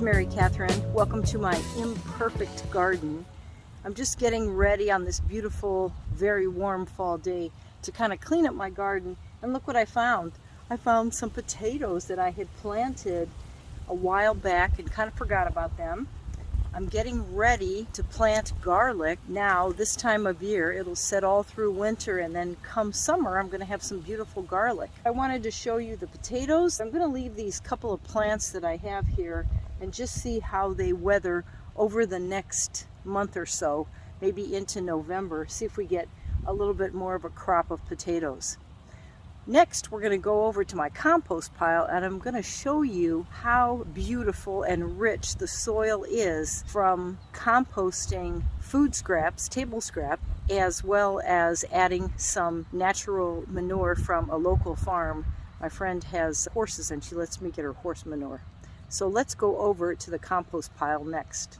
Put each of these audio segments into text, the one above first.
Mary Catherine. Welcome to my imperfect garden. I'm just getting ready on this beautiful, very warm fall day to kind of clean up my garden. And look what I found. I found some potatoes that I had planted a while back and kind of forgot about them. I'm getting ready to plant garlic now. This time of year it'll set all through winter, and then come summer I'm going to have some beautiful garlic. I wanted to show you the potatoes. I'm going to leave these couple of plants that I have here and just see how they weather over the next month or so, maybe into November. See if we get a little bit more of a crop of potatoes. Next, we're going to go over to my compost pile, and I'm going to show you how beautiful and rich the soil is from composting food scraps, table scrap, as well as adding some natural manure from a local farm. My friend has horses and she lets me get her horse manure. So let's go over to the compost pile next.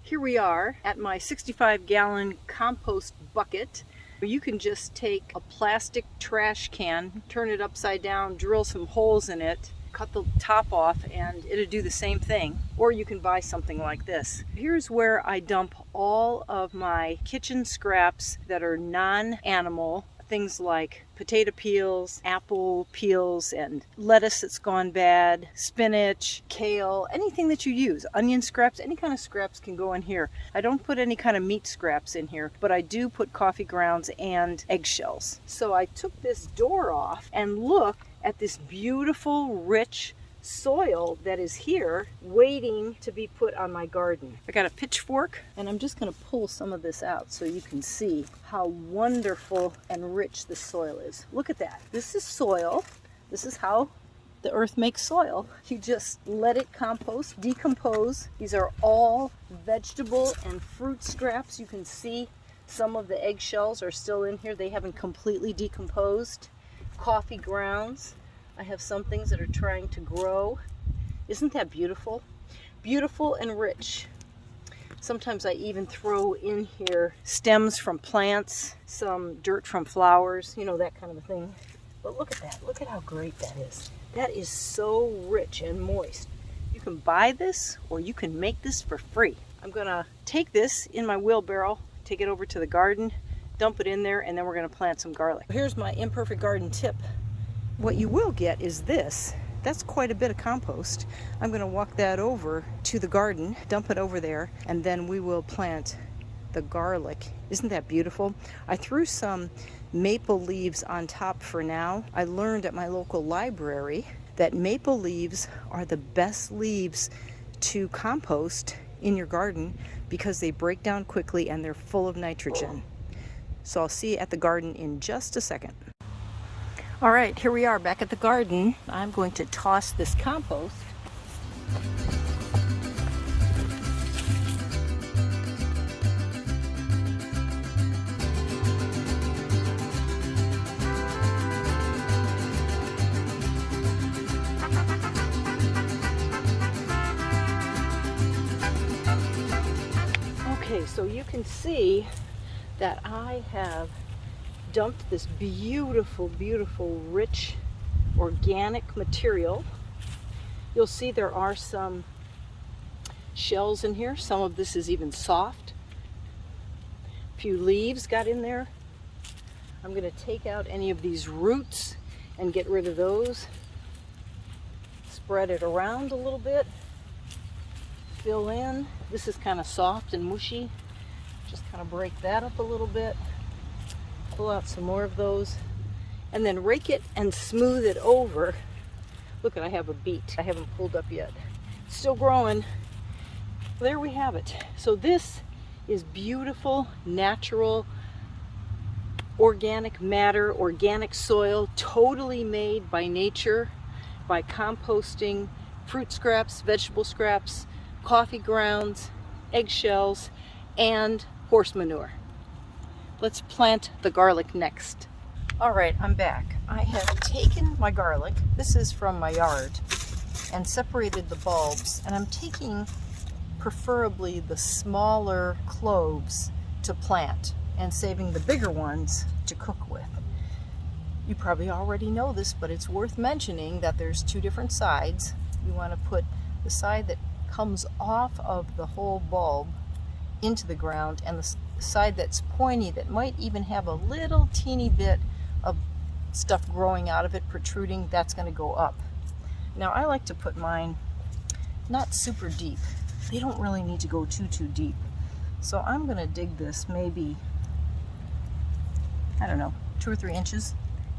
Here we are at my 65-gallon compost bucket. You can just take a plastic trash can, turn it upside down, drill some holes in it, cut the top off, and it'll do the same thing. Or you can buy something like this. Here's where I dump all of my kitchen scraps that are non-animal, things like potato peels, apple peels, and lettuce that's gone bad, spinach, kale, anything that you use, onion scraps, any kind of scraps can go in here. I don't put any kind of meat scraps in here, but I do put coffee grounds and eggshells. So I took this door off and look at this beautiful, rich soil that is here waiting to be put on my garden. I got a pitchfork and I'm just going to pull some of this out so you can see how wonderful and rich the soil is. Look at that. This is soil. This is how the earth makes soil. You just let it compost, decompose. These are all vegetable and fruit scraps. You can see some of the eggshells are still in here. They haven't completely decomposed. Coffee grounds. I have some things that are trying to grow. Isn't that beautiful? Beautiful and rich. Sometimes I even throw in here stems from plants, some dirt from flowers, you know, that kind of a thing. But look at that. Look at how great that is. That is so rich and moist. You can buy this or you can make this for free. I'm going to take this in my wheelbarrow, take it over to the garden, dump it in there, and then we're going to plant some garlic. Here's my imperfect garden tip. What you will get is this. That's quite a bit of compost. I'm going to walk that over to the garden, dump it over there, and then we will plant the garlic. Isn't that beautiful? I threw some maple leaves on top for now. I learned at my local library that maple leaves are the best leaves to compost in your garden because they break down quickly and they're full of nitrogen. So I'll see you at the garden in just a second. All right, here we are back at the garden. I'm going to toss this compost. Okay, so you can see that I have dumped this beautiful, beautiful, rich, organic material. You'll see there are some shells in here. Some of this is even soft. A few leaves got in there. I'm going to take out any of these roots and get rid of those. Spread it around a little bit. Fill in. This is kind of soft and mushy. Just kind of break that up a little bit. Pull out some more of those and then rake it and smooth it over. Look, I have a beet I haven't pulled up yet. It's still growing. There we have it. So this is beautiful, natural, organic matter, organic soil, totally made by nature by composting fruit scraps, vegetable scraps, coffee grounds, eggshells, and horse manure. Let's plant the garlic next. All right, I'm back. I have taken my garlic, this is from my yard, and separated the bulbs, and I'm taking preferably the smaller cloves to plant and saving the bigger ones to cook with. You probably already know this, but it's worth mentioning that there's two different sides. You want to put the side that comes off of the whole bulb into the ground, and the side that's pointy, that might even have a little teeny bit of stuff growing out of it, protruding, that's going to go up. Now I like to put mine not super deep. They don't really need to go too deep. So I'm going to dig this maybe, I don't know, 2 or 3 inches,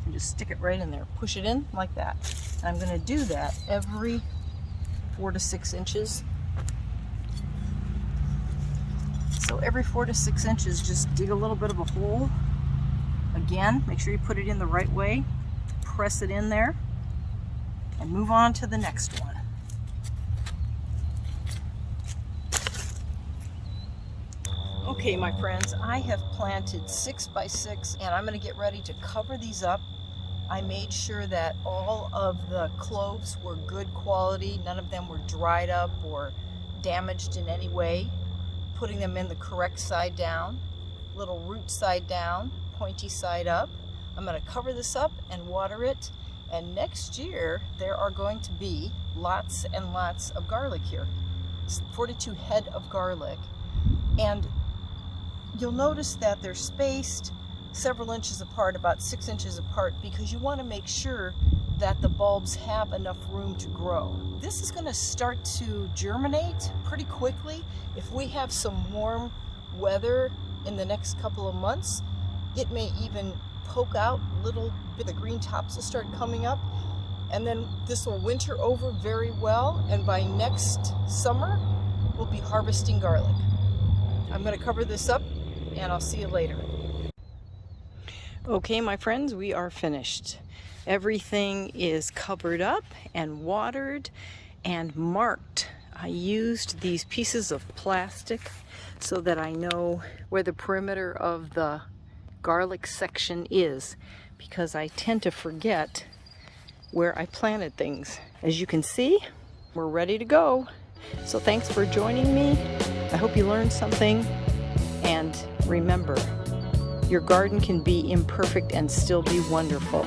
and just stick it right in there. Push it in like that. And I'm going to do that every 4 to 6 inches. So every 4 to 6 inches, just dig a little bit of a hole. Again, make sure you put it in the right way. Press it in there and move on to the next one. Okay, my friends, I have planted 6 by 6, and I'm going to get ready to cover these up. I made sure that all of the cloves were good quality. None of them were dried up or damaged in any way. Putting them in the correct side down, little root side down, pointy side up. I'm going to cover this up and water it, and next year there are going to be lots and lots of garlic here. 42 head of garlic, and you'll notice that they're spaced several inches apart, about 6 inches apart, because you want to make sure that the bulbs have enough room to grow. This is going to start to germinate pretty quickly. If we have some warm weather in the next couple of months, it may even poke out a little bit. The green tops will start coming up, and then this will winter over very well, and by next summer we'll be harvesting garlic. I'm going to cover this up, and I'll see you later. Okay, my friends, we are finished. Everything is covered up and watered and marked. I used these pieces of plastic so that I know where the perimeter of the garlic section is, because I tend to forget where I planted things. As you can see, we're ready to go. So thanks for joining me. I hope you learned something, and remember, your garden can be imperfect and still be wonderful.